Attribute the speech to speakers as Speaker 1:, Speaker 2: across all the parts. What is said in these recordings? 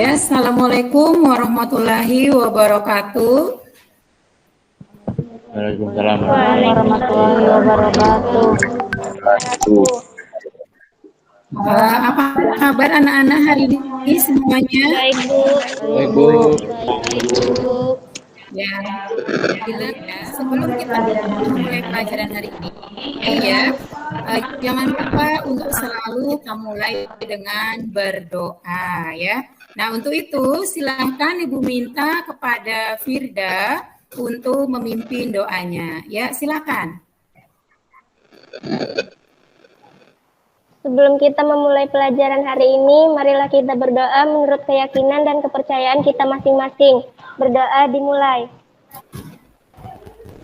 Speaker 1: Ya, assalamualaikum warahmatullahi wabarakatuh.
Speaker 2: Waalaikumsalam
Speaker 3: warahmatullahi wabarakatuh.
Speaker 1: Apa kabar anak-anak hari ini semuanya?
Speaker 3: Baik, Bu.
Speaker 2: Baik, Bu.
Speaker 1: Ya, sebelum kita mulai pelajaran hari ini, ya, jangan lupa untuk selalu kita mulai dengan berdoa, ya. Nah, untuk itu silahkan Ibu minta kepada Firda untuk memimpin doanya. Ya, silakan.
Speaker 3: Sebelum kita memulai pelajaran hari ini, marilah kita berdoa menurut keyakinan dan kepercayaan kita masing-masing. Berdoa dimulai.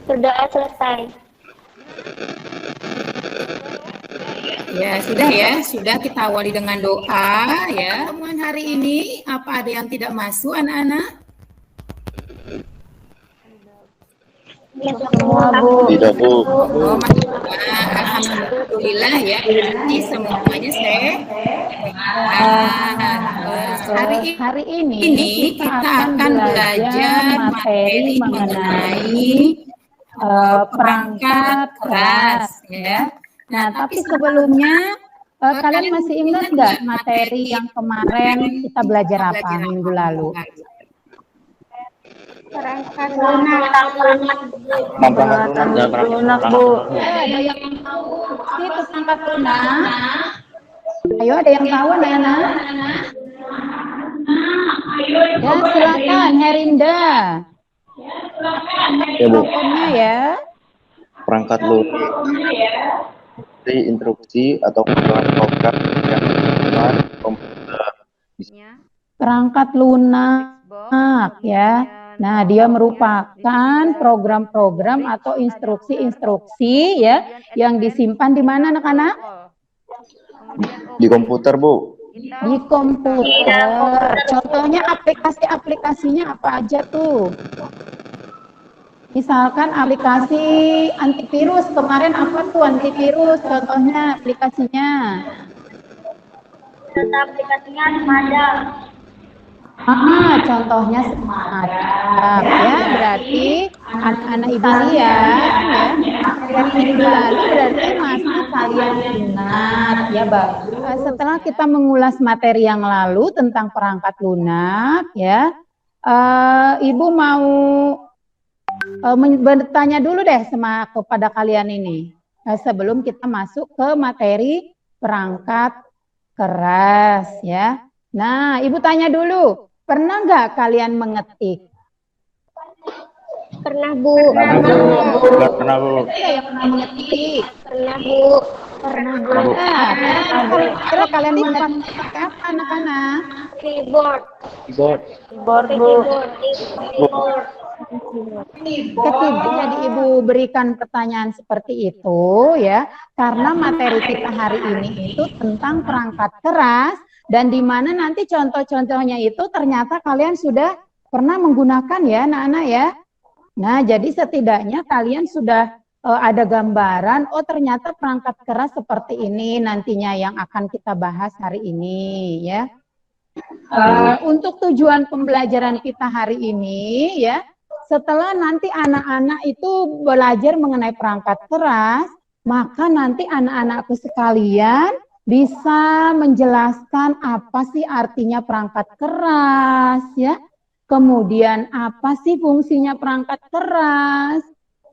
Speaker 3: Berdoa selesai.
Speaker 1: Ya, sudah kita awali dengan doa, ya. Pertemuan hari ini, apa ada yang tidak masuk, anak-anak?
Speaker 3: Semua, Bu.
Speaker 2: Tidak, Bu.
Speaker 1: Oh, alhamdulillah ya. Jadi semuanya hari ini kita akan belajar materi mengenai perangkat keras, ya.
Speaker 4: Nah, tapi sebelumnya kalian masih ingat nggak materi yang kemarin kita belajar apa minggu lalu?
Speaker 3: Perangkat lunak, Bu.
Speaker 4: Ada yang tahu itu perangkat lunak? Ayo, ada yang tahu, anak-anak? Ya, silakan, Herinda.
Speaker 2: Ya, Bu.
Speaker 4: Pokoknya ya.
Speaker 2: Perangkat lunak. Instruksi atau program yang menggunakan komputer.
Speaker 4: Perangkat lunak, ya. Nah, dia merupakan program-program atau instruksi-instruksi ya yang disimpan di mana anak-anak?
Speaker 2: Di komputer, Bu.
Speaker 4: Di komputer. Contohnya aplikasi-aplikasinya apa aja tuh? Misalkan aplikasi antivirus, kemarin apa tuh antivirus? Contohnya aplikasinya.
Speaker 3: Aplikasinya Madam.
Speaker 4: Contohnya Smart ya, berarti anak-anak ibu lihat ya, minggu lalu berarti masih kalian ingat ya, bagus. Setelah kita mengulas materi yang lalu tentang perangkat lunak ya, ibu mau bertanya dulu deh kepada kalian ini sebelum kita masuk ke materi perangkat keras ya. Nah, ibu tanya dulu, pernah nggak kalian mengetik?
Speaker 3: Pernah, Bu.
Speaker 2: Pernah, Bu.
Speaker 4: Ada yang pernah mengetik?
Speaker 3: Pernah, Bu.
Speaker 4: Pernah, Bu. Kira kalian pakai apa, anak-anak?
Speaker 3: Keyboard.
Speaker 2: Keyboard,
Speaker 3: Bu.
Speaker 4: Ketika jadi ibu berikan pertanyaan seperti itu ya, karena materi kita hari ini itu tentang perangkat keras dan di mana nanti contoh-contohnya itu ternyata kalian sudah pernah menggunakan ya anak-anak ya. Nah, jadi setidaknya kalian sudah ada gambaran, oh ternyata perangkat keras seperti ini nantinya yang akan kita bahas hari ini ya. Untuk tujuan pembelajaran kita hari ini ya, setelah nanti anak-anak itu belajar mengenai perangkat keras, maka nanti anak-anakku sekalian bisa menjelaskan apa sih artinya perangkat keras ya. Kemudian apa sih fungsinya perangkat keras.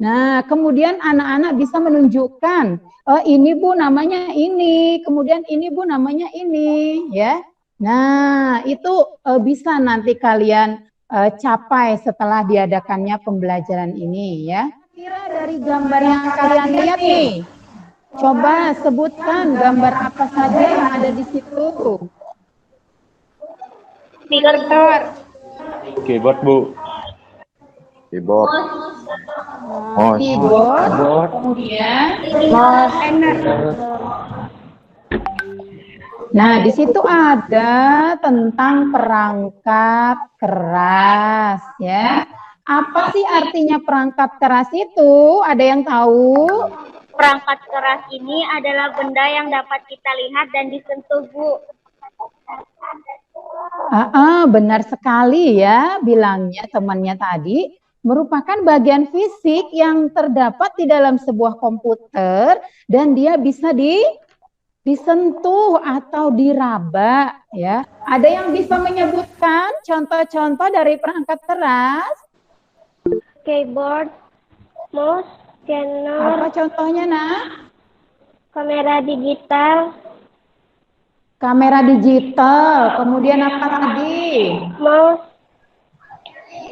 Speaker 4: Nah, kemudian anak-anak bisa menunjukkan, oh ini Bu namanya ini, kemudian ini Bu namanya ini ya. Nah, itu bisa nanti kalian capai setelah diadakannya pembelajaran ini ya. Kira dari gambar yang kalian lihat nih, coba sebutkan gambar apa saja yang ada di situ.
Speaker 3: Keyboard.
Speaker 2: Keyboard, Bu. Keyboard.
Speaker 4: Keyboard. Kemudian nah, di situ ada tentang perangkat keras ya. Apa sih artinya perangkat keras itu? Ada yang tahu?
Speaker 3: Perangkat keras ini adalah benda yang dapat kita lihat dan disentuh, Bu.
Speaker 4: Benar sekali ya bilangnya temannya tadi, merupakan bagian fisik yang terdapat di dalam sebuah komputer dan dia bisa disentuh atau diraba ya. Ada yang bisa menyebutkan contoh-contoh dari perangkat keras?
Speaker 3: Keyboard, mouse, scanner.
Speaker 4: Apa contohnya, Nak?
Speaker 3: Kamera digital.
Speaker 4: Kamera digital, kemudian apa lagi?
Speaker 3: Mouse.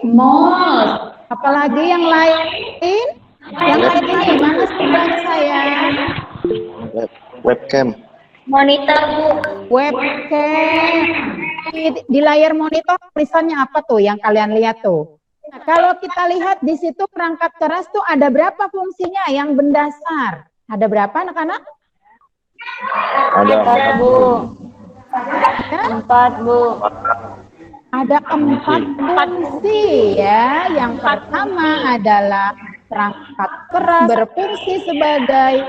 Speaker 4: Mouse. Apalagi yang lain? Yang lain ini mana sebelahnya saya?
Speaker 2: Webcam.
Speaker 3: Monitor, Bu.
Speaker 4: Webcam. Di layar monitor tulisannya apa tuh yang kalian lihat tuh? Nah, kalau kita lihat di situ perangkat keras tuh ada berapa fungsinya yang mendasar? Ada berapa anak-anak?
Speaker 2: Ada
Speaker 3: Bu.
Speaker 4: Ya?
Speaker 3: 4, Bu.
Speaker 4: Ada 4 fungsi ya. Yang pertama adalah perangkat keras berfungsi sebagai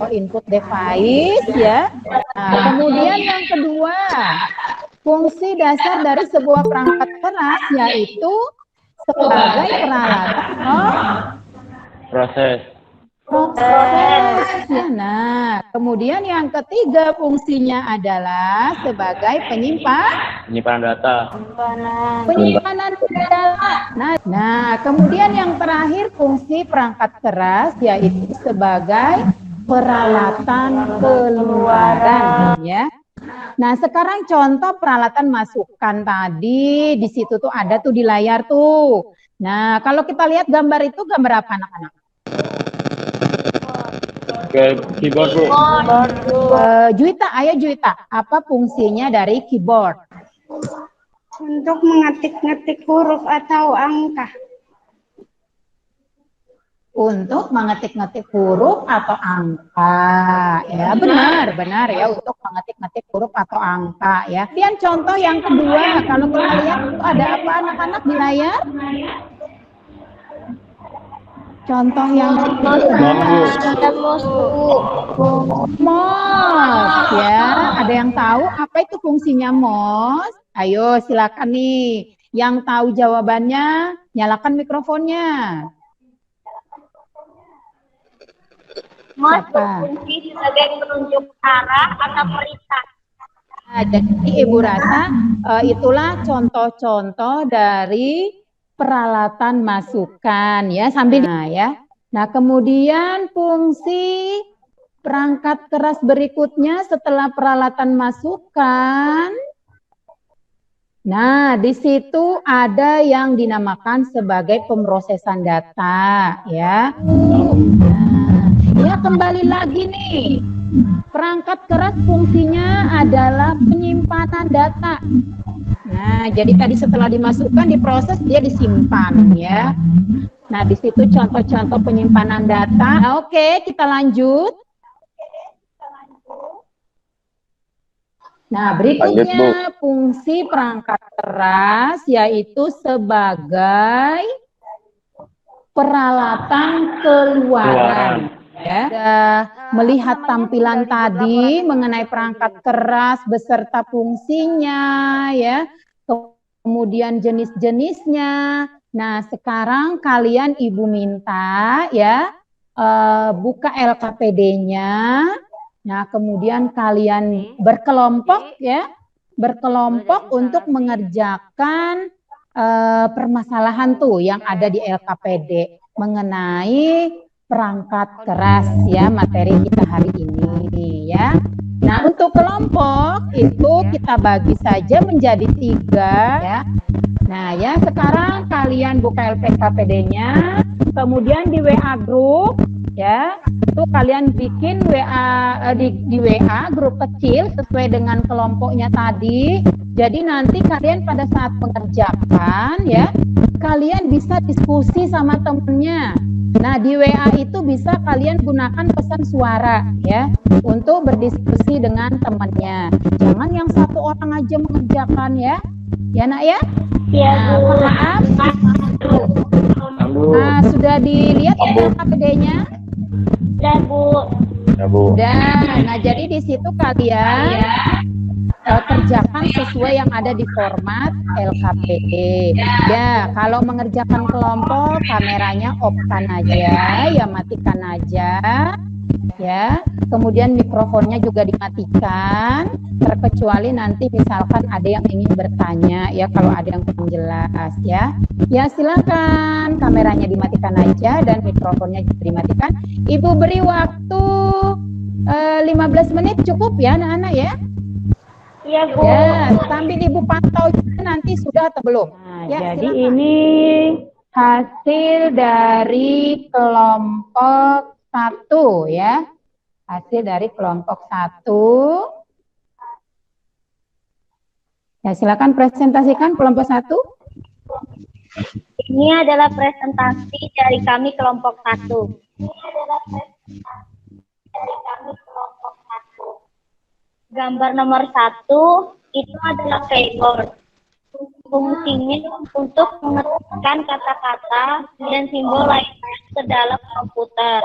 Speaker 4: input device ya. Nah, kemudian yang kedua, fungsi dasar dari sebuah perangkat keras yaitu sebagai peralatan
Speaker 2: proses.
Speaker 4: Ya, nah, kemudian yang ketiga fungsinya adalah sebagai
Speaker 2: Penyimpanan data.
Speaker 4: penyimpanan data. Nah, kemudian yang terakhir fungsi perangkat keras yaitu sebagai peralatan keluaran ya. Nah, sekarang contoh peralatan masukan tadi di situ tuh ada tuh di layar tuh. Nah, kalau kita lihat gambar itu gambar apa anak-anak?
Speaker 2: Keyboard, Bu.
Speaker 4: Juwita, ayo Juwita, apa fungsinya dari keyboard?
Speaker 5: Untuk mengetik-ngetik huruf atau angka.
Speaker 4: Untuk mengetik-ngetik huruf atau angka. Ya, benar ya, untuk mengetik-ngetik huruf atau angka ya. Kemudian contoh yang kedua, kalau kita lihat itu ada apa anak-anak di layar? Contoh yang mouse ya. Ada yang tahu apa itu fungsinya mouse? Ayo silakan nih. Yang tahu jawabannya, nyalakan mikrofonnya.
Speaker 3: Mouse berfungsi sebagai penunjuk arah atau perintah.
Speaker 4: Nah, jadi Ibu rasa itulah contoh-contoh dari peralatan masukan ya sambil ya. Nah, kemudian fungsi perangkat keras berikutnya setelah peralatan masukan. Nah, di situ ada yang dinamakan sebagai pemrosesan data ya. Nah, ya kembali lagi nih. Perangkat keras fungsinya adalah penyimpanan data. Nah, jadi tadi setelah dimasukkan, diproses, dia disimpan ya. Nah, di situ contoh-contoh penyimpanan data. Nah, oke, kita lanjut. Nah, berikutnya fungsi perangkat keras yaitu sebagai peralatan keluaran. Ya, sudah melihat tampilan tadi mengenai perangkat keras beserta fungsinya ya, kemudian jenis-jenisnya. Nah, sekarang kalian Ibu minta ya buka LKPD-nya. Nah, kemudian kalian berkelompok ya, berkelompok untuk mengerjakan permasalahan tuh yang ada di LKPD mengenai perangkat keras ya, materi kita hari ini ya. Nah, untuk kelompok itu kita bagi saja menjadi 3 ya. Nah ya, sekarang kalian buka LKPD-nya, kemudian di WA grup ya, itu kalian bikin di WA grup kecil sesuai dengan kelompoknya tadi. Jadi nanti kalian pada saat mengerjakan ya, kalian bisa diskusi sama temennya. Nah, di WA itu bisa kalian gunakan pesan suara ya untuk berdiskusi dengan temannya. Jangan yang satu orang aja mengerjakan ya. Ya, Nak ya?
Speaker 3: Iya, Bu.
Speaker 4: Paham? Nah, sudah dilihat LKPD-nya?
Speaker 3: Sudah, Bu.
Speaker 2: Ya, Bu.
Speaker 4: Nah, jadi di situ kalian kerjakan sesuai yang ada di format LKPD. Ya, kalau mengerjakan kelompok, kameranya off-kan aja, ya matikan aja. Ya, kemudian mikrofonnya juga dimatikan, terkecuali nanti misalkan ada yang ingin bertanya, ya kalau ada yang kurang jelas, ya. Ya silakan, kameranya dimatikan aja dan mikrofonnya juga dimatikan. Ibu beri waktu 15 menit cukup ya anak-anak ya.
Speaker 3: Iya, Bu.
Speaker 4: Ya, sambil Ibu pantau juga nanti sudah atau belum. Nah, ya, jadi silakan. Ini hasil dari kelompok 1 ya. Hasil dari kelompok 1. Ya, silakan presentasikan kelompok 1.
Speaker 3: Ini adalah presentasi dari kami kelompok 1. Gambar nomor 1 itu adalah keyboard. Fungsinya untuk mengetikkan kata-kata dan simbol lainnya ke dalam komputer.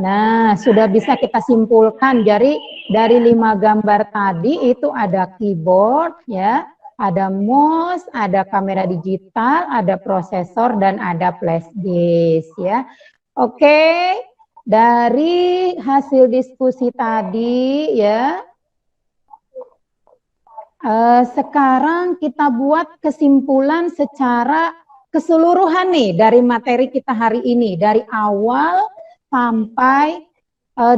Speaker 4: Nah, sudah bisa kita simpulkan dari 5 gambar tadi itu ada keyboard ya, ada mouse, ada kamera digital, ada prosesor dan ada flash disk ya. Oke, dari hasil diskusi tadi ya, sekarang kita buat kesimpulan secara keseluruhan nih dari materi kita hari ini, dari awal sampai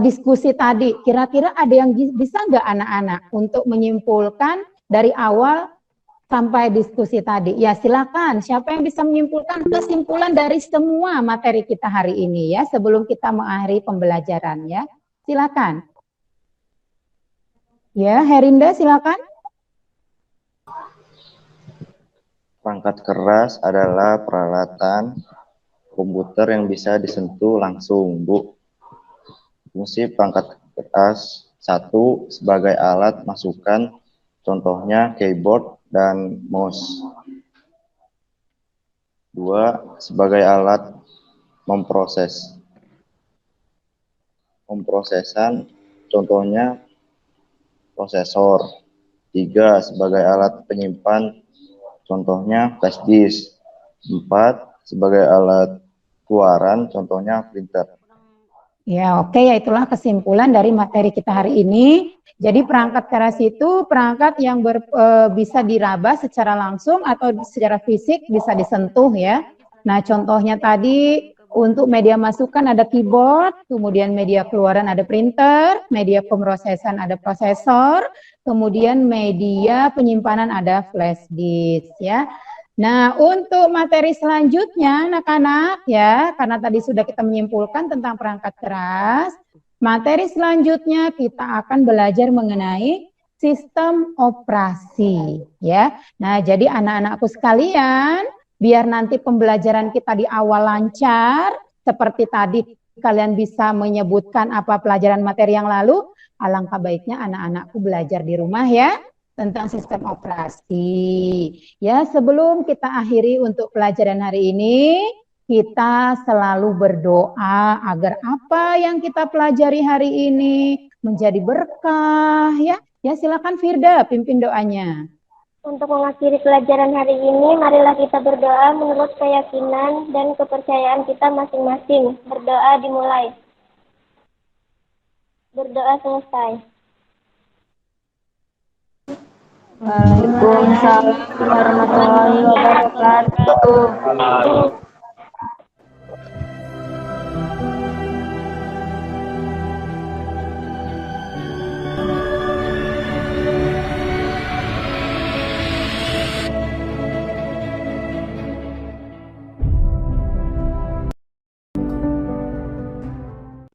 Speaker 4: diskusi tadi. Kira-kira ada yang bisa nggak anak-anak untuk menyimpulkan dari awal sampai diskusi tadi? Ya silakan, siapa yang bisa menyimpulkan kesimpulan dari semua materi kita hari ini ya, sebelum kita mengakhiri pembelajaran ya. Silakan. Ya, Herinda silakan.
Speaker 2: Perangkat keras adalah peralatan komputer yang bisa disentuh langsung, Bu. Fungsi perangkat keras 1 sebagai alat masukan, contohnya keyboard dan mouse. 2 sebagai alat pemprosesan, contohnya prosesor. 3 sebagai alat penyimpan, contohnya flash disk. 4 sebagai alat keluaran, contohnya printer.
Speaker 4: Ya, oke, ya itulah kesimpulan dari materi kita hari ini. Jadi perangkat keras itu perangkat yang bisa diraba secara langsung atau secara fisik bisa disentuh ya. Nah, contohnya tadi untuk media masukan ada keyboard, kemudian media keluaran ada printer, media pemrosesan ada prosesor, kemudian media penyimpanan ada flash disk ya. Nah, untuk materi selanjutnya anak-anak ya, karena tadi sudah kita menyimpulkan tentang perangkat keras, materi selanjutnya kita akan belajar mengenai sistem operasi ya. Nah, jadi anak-anakku sekalian, biar nanti pembelajaran kita di awal lancar, seperti tadi kalian bisa menyebutkan apa pelajaran materi yang lalu, alangkah baiknya anak-anakku belajar di rumah ya tentang sistem operasi. Ya, sebelum kita akhiri untuk pelajaran hari ini, kita selalu berdoa agar apa yang kita pelajari hari ini menjadi berkah ya. Ya, silakan Firda pimpin doanya.
Speaker 3: Untuk mengakhiri pelajaran hari ini, marilah kita berdoa menurut keyakinan dan kepercayaan kita masing-masing. Berdoa dimulai. Berdoa selesai.
Speaker 6: Waalaikumsalam warahmatullahi wabarakatuh.